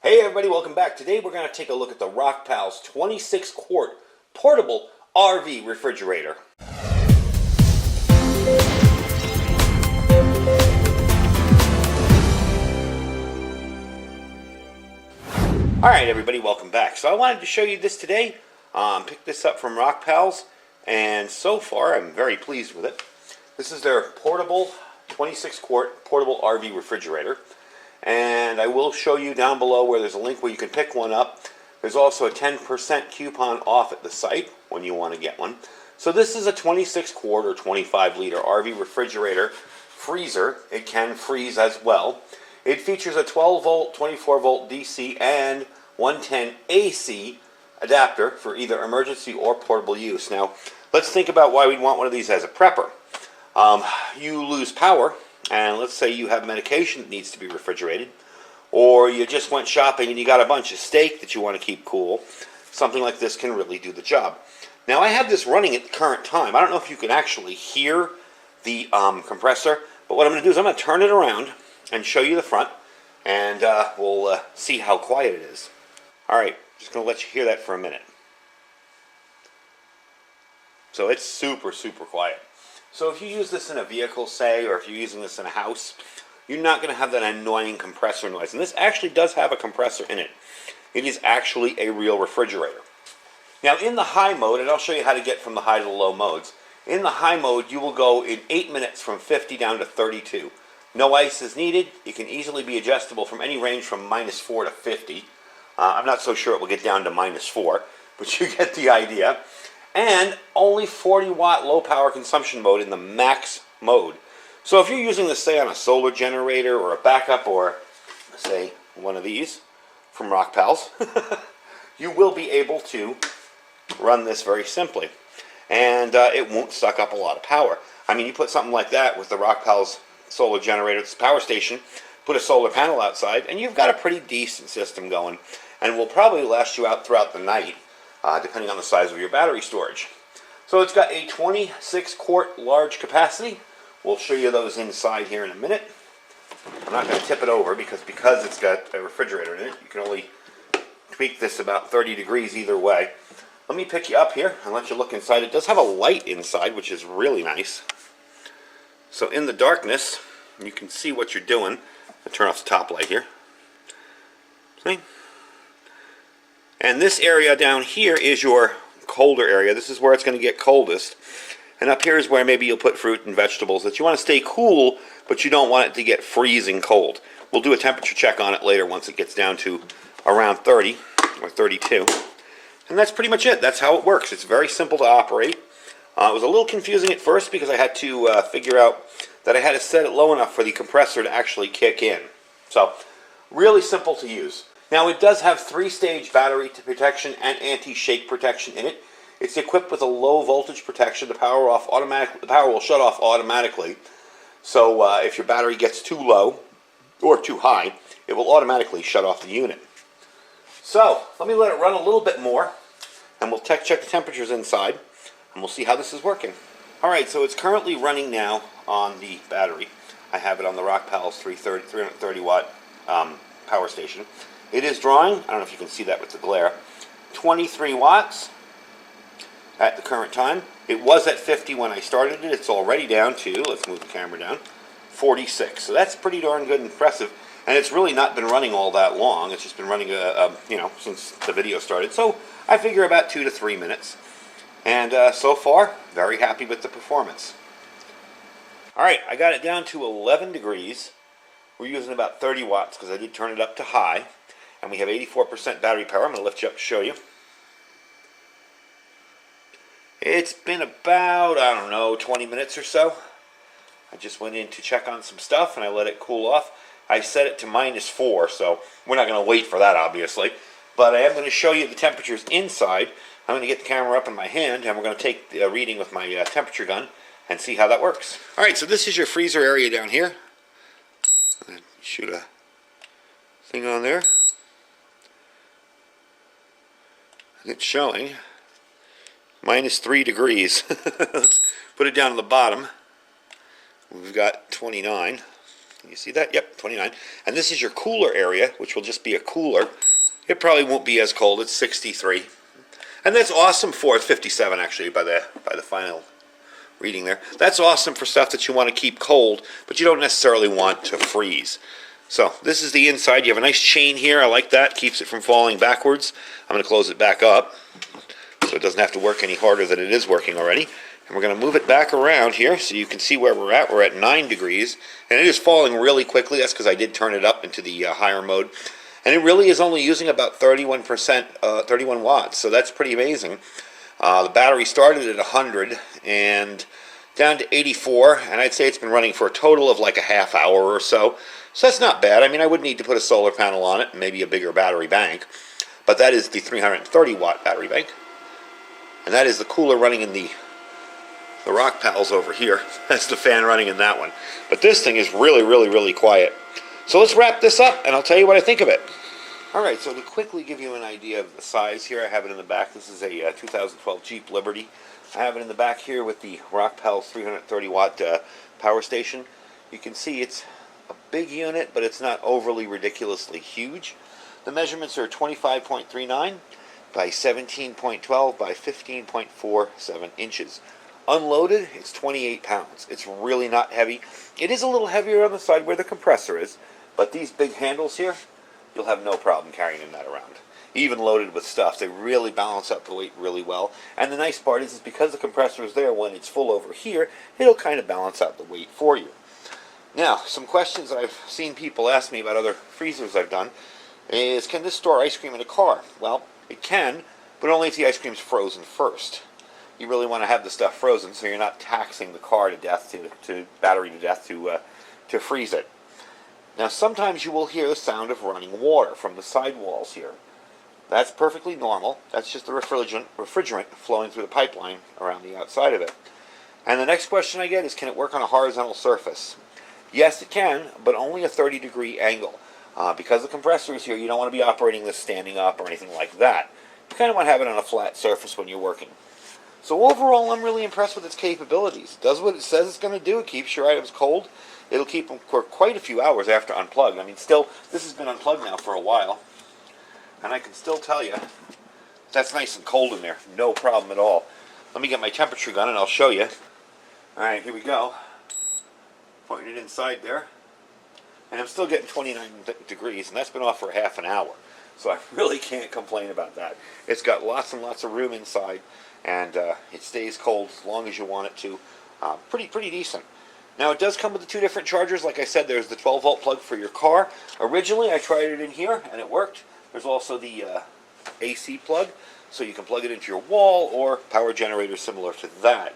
Hey everybody, welcome back. Today we're going to take a look at the Rockpals 26 quart portable RV refrigerator. Alright everybody, welcome back. So I wanted to show you this today. Picked this up from Rockpals, and so far I'm very pleased with it. This is their portable 26 quart portable RV refrigerator. And I will show you down below where there's a link where you can pick one up. There's also a 10% coupon off at the site when you want to get one. So this is a 26 quart or 25 liter RV refrigerator freezer. It can freeze as well. It features a 12 volt, 24 volt DC and 110 AC adapter for either emergency or portable use. Now let's think about why we'd want one of these as a prepper. You lose power. And let's say you have medication that needs to be refrigerated, or you just went shopping and you got a bunch of steak that you want to keep cool. Something like this can really do the job. Now I have this running at the current time. I don't know if you can actually hear the compressor, but what I'm going to do is I'm going to turn it around and show you the front, and we'll see how quiet it is. Alright, just going to let you hear that for a minute. So it's super quiet. So if you use this in a vehicle, say, or if you're using this in a house, you're not going to have that annoying compressor noise. And this actually does have a compressor in it. It is actually a real refrigerator. Now in the high mode, and I'll show you how to get from the high to the low modes. In the high mode, you will go in 8 minutes from 50 down to 32. No ice is needed. It can easily be adjustable from any range from -4 to 50. I'm not so sure it will get down to -4, but you get the idea. And only 40 watt low power consumption mode in the max mode. So if you're using this, say, on a solar generator or a backup, or say one of these from Rockpals, you will be able to run this very simply, and it won't suck up a lot of power. I mean, you put something like that with the Rockpals solar generator, it's a power station, put a solar panel outside, and you've got a pretty decent system going, and will probably last you out throughout the night. Depending on the size of your battery storage. So it's got a 26 quart large capacity. We'll show you those inside here in a minute. I'm not going to tip it over because it's got a refrigerator in it. You can only tweak this about 30 degrees either way. Let me pick you up here and let you look inside. It does have a light inside, which is really nice. So in the darkness, you can see what you're doing. I'll turn off the top light here. See? And this area down here is your colder area. This is where it's going to get coldest. And up here is where maybe you'll put fruit and vegetables that you want to stay cool, but you don't want it to get freezing cold. We'll do a temperature check on it later once it gets down to around 30 or 32. And that's pretty much it. That's how it works. It's very simple to operate. It was a little confusing at first because I had to figure out that I had to set it low enough for the compressor to actually kick in. So, really simple to use. Now it does have 3-stage battery protection and anti-shake protection in it. It's equipped with a low voltage protection. The power will shut off automatically. So if your battery gets too low or too high, it will automatically shut off the unit. So let me let it run a little bit more, and we'll check the temperatures inside, and we'll see how this is working. Alright, so it's currently running now on the battery. I have it on the Rockpals 330 watt power station. It is drawing, I don't know if you can see that with the glare, 23 watts at the current time. It was at 50 when I started it. It's already down to, let's move the camera down, 46. So that's pretty darn good and impressive. And it's really not been running all that long. It's just been running, since the video started. So I figure about 2 to 3 minutes. And so far, very happy with the performance. Alright, I got it down to 11 degrees. We're using about 30 watts because I did turn it up to high. And we have 84% battery power. I'm going to lift you up to show you. It's been about, 20 minutes or so. I just went in to check on some stuff and I let it cool off. I set it to -4, so we're not going to wait for that, obviously. But I am going to show you the temperatures inside. I'm going to get the camera up in my hand and we're going to take the reading with my temperature gun and see how that works. Alright, so this is your freezer area down here. Shoot a thing on there. It's showing -3 degrees. Let's put it down to the bottom. We've got 29. Can you see that? Yep, 29. And this is your cooler area, which will just be a cooler. It probably won't be as cold. It's 63. And that's awesome for, it's 57 actually by the final reading there. That's awesome for stuff that you want to keep cold, but you don't necessarily want to freeze. So this is the inside. You have a nice chain here. I like that. Keeps it from falling backwards. I'm going to close it back up so it doesn't have to work any harder than it is working already. And we're going to move it back around here so you can see where we're at. We're at 9 degrees, and it is falling really quickly. That's because I did turn it up into the higher mode. And it really is only using about 31%, 31 watts, so that's pretty amazing. The battery started at 100 and down to 84, and I'd say it's been running for a total of like a half hour or so. So that's not bad. I mean, I would need to put a solar panel on it and maybe a bigger battery bank, but that is the 330 watt battery bank. And that is the cooler running in the Rockpals over here. That's the fan running in that one. But this thing is really, really, really quiet. So let's wrap this up, and I'll tell you what I think of it. Alright, so to quickly give you an idea of the size here, I have it in the back. This is a 2012 Jeep Liberty. I have it in the back here with the Rockpals 330 watt power station. You can see it's a big unit, but it's not overly ridiculously huge. The measurements are 25.39 by 17.12 by 15.47 inches. Unloaded, it's 28 pounds. It's really not heavy. It is a little heavier on the side where the compressor is, but these big handles here, you'll have no problem carrying that around. Even loaded with stuff, they really balance out the weight really well. And the nice part is because the compressor is there, when it's full over here, it'll kind of balance out the weight for you. Now, some questions that I've seen people ask me about other freezers I've done is, can this store ice cream in a car? Well, it can, but only if the ice cream's frozen first. You really want to have the stuff frozen so you're not taxing the car to death, to battery to death to freeze it. Now sometimes you will hear the sound of running water from the sidewalls here. That's perfectly normal. That's just the refrigerant flowing through the pipeline around the outside of it. And the next question I get is, can it work on a horizontal surface? Yes, it can, but only a 30-degree angle. Because the compressor is here, you don't want to be operating this standing up or anything like that. You kind of want to have it on a flat surface when you're working. So overall, I'm really impressed with its capabilities. It does what it says it's going to do. It keeps your items cold. It'll keep them for quite a few hours after unplugged. I mean, still, this has been unplugged now for a while. And I can still tell you, that's nice and cold in there. No problem at all. Let me get my temperature gun and I'll show you. Alright, here we go. Pointing it inside there. And I'm still getting 29 degrees, and that's been off for half an hour. So I really can't complain about that. It's got lots and lots of room inside, and it stays cold as long as you want it to. Pretty decent. Now it does come with the two different chargers. Like I said, there's the 12-volt plug for your car. Originally I tried it in here and it worked. There's also the AC plug, so you can plug it into your wall or power generator similar to that.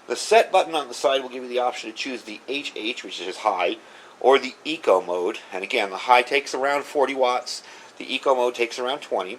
The set button on the side will give you the option to choose the HH, which is high, or the Eco mode. And again, the high takes around 40 watts. The Eco mode takes around 20.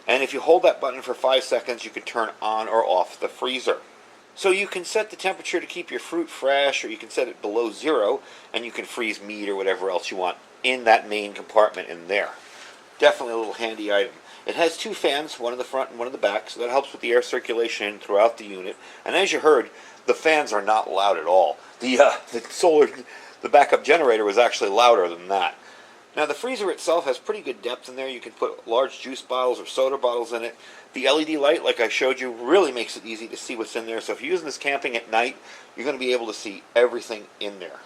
And if you hold that button for 5 seconds, you can turn on or off the freezer. So you can set the temperature to keep your fruit fresh, or you can set it below 0, and you can freeze meat or whatever else you want in that main compartment in there. Definitely a little handy item. It has two fans, one in the front and one in the back, so that helps with the air circulation throughout the unit. And as you heard, the fans are not loud at all. The backup generator was actually louder than that. Now the freezer itself has pretty good depth in there. You can put large juice bottles or soda bottles in it. The LED light, like I showed you, really makes it easy to see what's in there. So if you're using this camping at night, you're going to be able to see everything in there.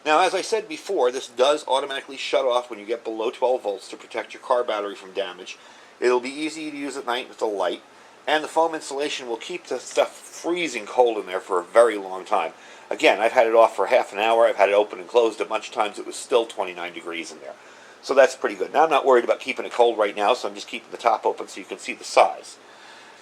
Now, as I said before, this does automatically shut off when you get below 12 volts to protect your car battery from damage. It'll be easy to use at night with the light, and the foam insulation will keep the stuff freezing cold in there for a very long time. Again, I've had it off for half an hour. I've had it open and closed a bunch of times. It was still 29 degrees in there. So that's pretty good. Now I'm not worried about keeping it cold right now, so I'm just keeping the top open so you can see the size.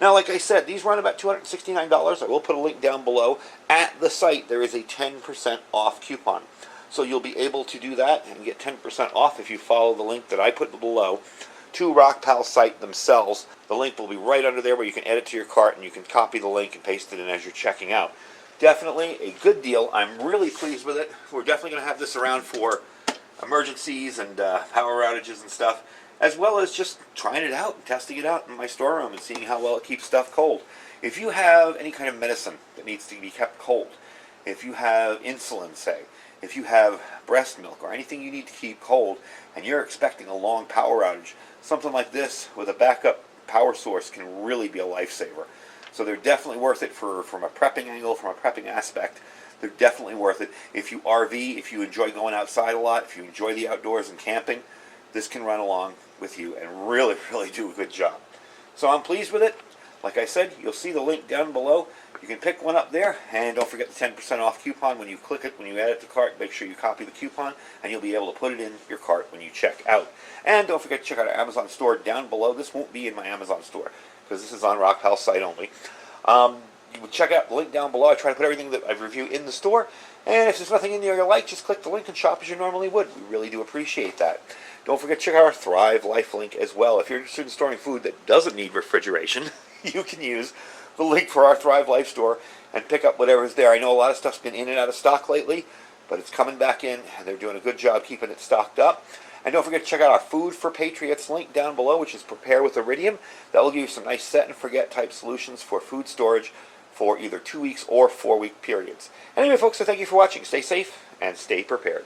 Now, like I said, these run about $269. I will put a link down below. At the site, there is a 10% off coupon. So you'll be able to do that and get 10% off if you follow the link that I put below to Rockpals site themselves. The link will be right under there where you can add it to your cart, and you can copy the link and paste it in as you're checking out. Definitely a good deal. I'm really pleased with it. We're definitely going to have this around for emergencies and power outages and stuff, as well as just trying it out and testing it out in my storeroom and seeing how well it keeps stuff cold. If you have any kind of medicine that needs to be kept cold, if you have insulin, say, if you have breast milk or anything you need to keep cold and you're expecting a long power outage, something like this with a backup power source can really be a lifesaver. So they're definitely worth it from a prepping angle, from a prepping aspect. They're definitely worth it. If you RV, if you enjoy going outside a lot, if you enjoy the outdoors and camping, this can run along with you and really, really do a good job. So I'm pleased with it. Like I said, you'll see the link down below. You can pick one up there, and don't forget the 10% off coupon when you click it, when you add it to cart. Make sure you copy the coupon, and you'll be able to put it in your cart when you check out. And don't forget to check out our Amazon store down below. This won't be in my Amazon store, because this is on Rockpals site only. You would check out the link down below. I try to put everything that I review in the store. And if there's nothing in there you like, just click the link and shop as you normally would. We really do appreciate that. Don't forget to check out our Thrive Life link as well. If you're interested in storing food that doesn't need refrigeration, you can use the link for our Thrive Life store and pick up whatever's there. I know a lot of stuff's been in and out of stock lately, but it's coming back in, and they're doing a good job keeping it stocked up. And don't forget to check out our Food for Patriots link down below, which is Prepare with Iridium. That will give you some nice set and forget type solutions for food storage for either 2 weeks or 4 week periods. Anyway, folks, so thank you for watching. Stay safe and stay prepared.